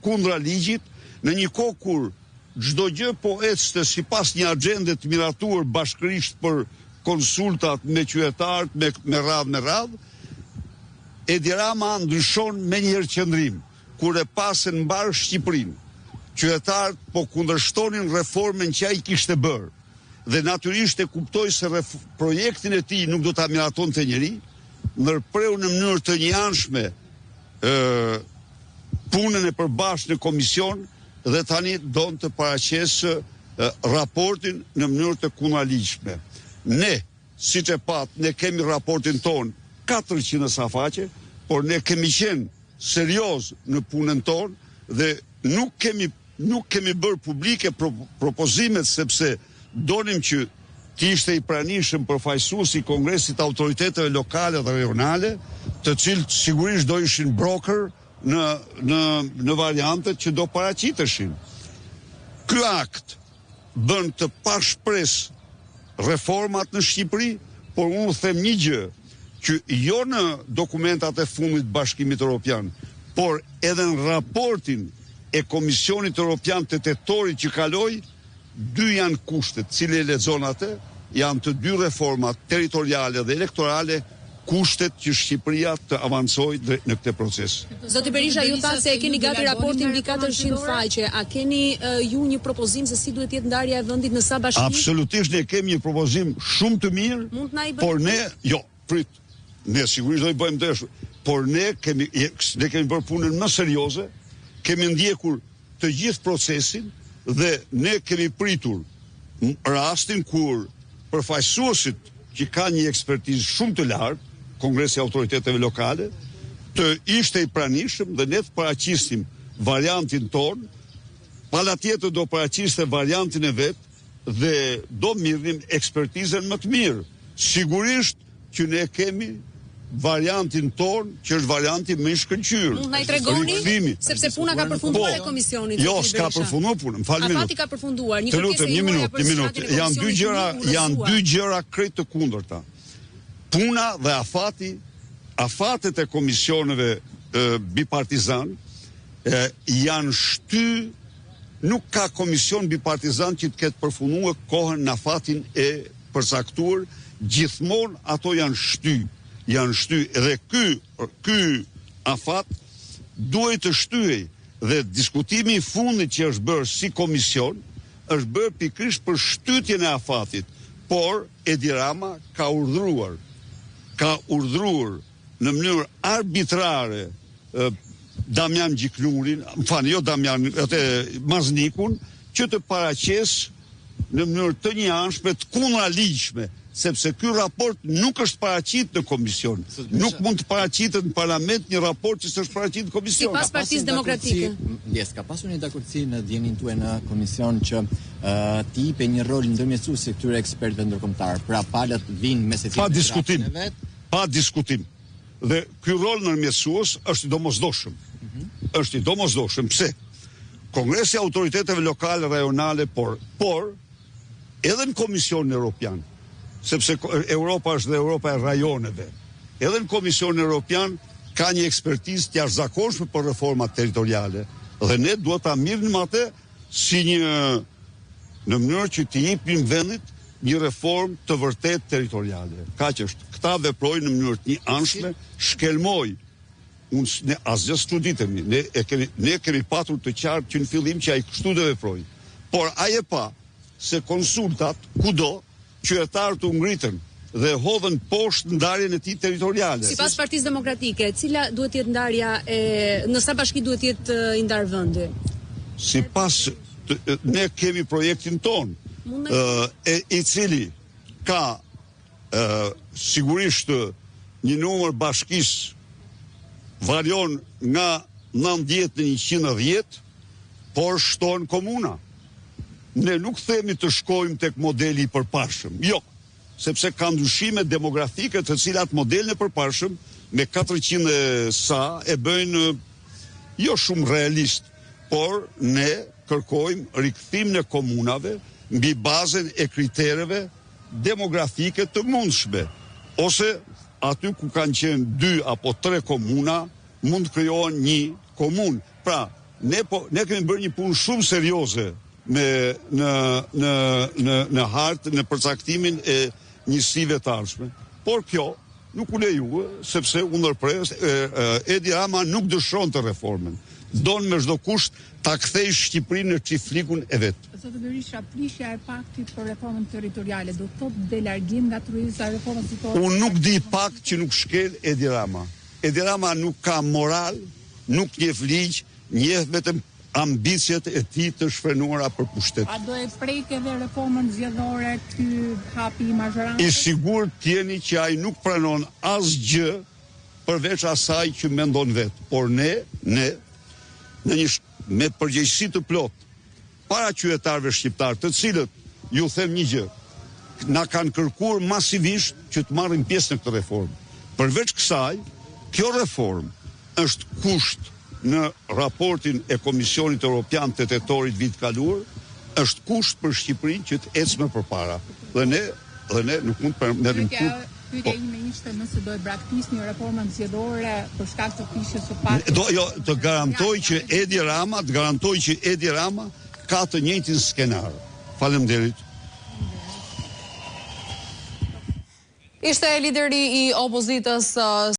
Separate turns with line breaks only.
kundra ligjit, në një kohë kur çdo gjë po ecste sipas një agjende të miratuar bashkërisht për konsultat me qytetarët, me radhë, Edi Rama ndryshon me njëherë qëndrim, kur e pasën mbar Shqipërinë. Qytetarët po kundërshtonin reformën që ai kishte bërë. Dhe natyrisht e kuptoi se projektin e tij nuk do ta miratonte njëri, ndërpreu në mënyrë të njëanshme punën e përbashkët në komision dhe tani don të paraqesë raportin në mënyrë të kundërligjshme. Ne, siç e pat, ne kemi raportin ton 400 sa faqe, por ne kemi qenë serioz në punën ton dhe nuk kemi bërë publike propozimet sepse donim që të ishte i pranishëm përfaqësues i Kongresit autoriteteve lokale dhe rajonale, të cilët sigurisht do ishin broker në variantet që do paraqiteshin. Ky akt bën të pashpres reformat në Shqipëri, por unë them një gjë, që jo në dokumentat e fundit të Bashkimit Evropian, por edhe në raportin e Komisionit Evropian të tetorit që kaloi, dy janë kushtet, cili e lexon atë, janë të dy reformat territoriale dhe elektorale, kushtet që Shqipëria të avancojë në këtë proces.
Zoti Berisha, ju tha se e keni gati raportin mbi 400 faqe. A keni ju një propozim se si duhet jetë ndarja e vendit në sa bashki?
Absolutisht ne kemi një propozim shumë të mirë, por ne sigurisht do i bëjmë desh, por ne kemi bërë punën më serioze, kemi ndjekur të gjithë procesin dhe ne kemi pritur rastin kur përfaqësuesit që kanë një ekspertizë shumë të lartë, Kongresi i Autoriteteve Lokale, të ishte i pranishëm dhe ne të paraqisnim variantin ton, palatjetër do paraqiste variantin e vet dhe do mirnim ekspertizën më të mirë. Sigurisht që ne kemi variantin ton, që është varianti më i shkëlqyer.
Mund na i tregoni sepse puna ka përfunduar e komisionit.
Jo, s'ka përfunduar puna. Më
Afati ka përfunduar.
Një minutë. Janë dy gjëra krejt të kundërta. Puna dhe afatet e komisioneve bipartizan janë nuk ka komision bipartizan që të ketë përfunduar kohën në afatin e përcaktuar, gjithmonë ato janë shty dhe ky afat duhet të shtyej dhe diskutimi i fundit që është bërë si komision është bërë pikërisht për shtytjen e afatit, por Edi Rama ka urdhëruar në mënyrë arbitrare Damian Gjiklurin, Maznikun, që të paraqesë në mënyrë të njëanshme, të kundërligjshme, sepse ky raport nuk është paraqit në komision. Nuk mund të paraqitet në parlament një raport që s'është paraqit në komision.
Sipas Partisë Demokratike.
Ka pasur një dakordsi në dienin tuaj në komision që ti jep një rol ndërmjetësues këtyre ekspertëve ndërkombëtar. Pra palët vinë me secili
pa diskutim. Dhe ky rol ndërmjetësues është i domosdoshëm. Është i domosdoshëm. Pse? Kongresi i Autoriteteve Lokale Rajonale, por edhe në Komisionin Evropian, sepse Europa është dhe Europa e rajoneve. Edhe në Komisionin Evropian ka një ekspertizë të jashtëzakonshme për reformat territoriale dhe ne duhet ta mirnim atë si në mënyrë që të jepim vendit një reformë të vërtet territoriale. Kaq është. Këta veprojnë në mënyrë të njëanshme, shkelmoj. Ne asgjë studitemi. Ne kemi patur të qartë që në fillim që ai kështu do veprojë. Por ai e pa se konsultat kudo qytetarët u ngritën dhe hodhën poshtë ndarjen e tij territoriale.
Sipas Partisë Demokratike, cila duhet të jetë ndarja në sa bashki duhet të jetë i ndar vendi?
Sipas ne kemi projektin ton, i cili ka sigurisht një numër bashkisë varion nga 90 në 110, por shton komuna. Ne nuk themi të shkojmë tek modeli i përparshëm. Jo, sepse ka ndryshime demografike të cilat modelin e përparshëm me 400 sa e bëjnë jo shumë realist, por ne kërkojmë rikthim në komunave mbi bazën e kritereve demografike të mundshme, ose aty ku kanë qenë 2 apo 3 komuna, mund të krijohen një komunë. Pra, ne kemi bërë një punë shumë serioze në hartë, në përcaktimin e njësive të ardhshme. Por kjo nuk u lejua, sepse u ndërpres, Edi Rama nuk dëshon të reformen. Donë me çdo kusht ta kthej Shqipërinë në çiflikun e vet.
Zotë Berisha, prishja e paktit për reformën territoriale do të thotë delargim nga tërheqësia e reformës zyrtare.
Unë nuk di pakt që nuk shkel Edi Rama. Edi Rama nuk ka moral, nuk njeh ligj, njeh vetëm ambicjet e tij të shfrenuara për pushtet.
A do e prek edhe reformën zgjedhore ky hapi i mazhërancës?
I sigurt jeni që ai nuk pranon asgjë përveç asaj që mendon vet. Por ne me përgjegjësi të plot para qytetarëve shqiptar, të cilët ju them një gjë, na kanë kërkuar masivisht që të marrim pjesë në këtë reformë. Përveç kësaj, kjo reformë është kusht në raportin e Komisionit Evropian të tetorit vit kaluar, është kusht për Shqipërinë që të ecë më përpara. Dhe ne nuk mund të merrim
Pyetja ime ishte nëse do e braktisni reformën zgjedhore për shkak të prishjes së paktit.
Të garantoj që Edi Rama ka të njëjtin skenar. Faleminderit.
Ishte lideri i opozitës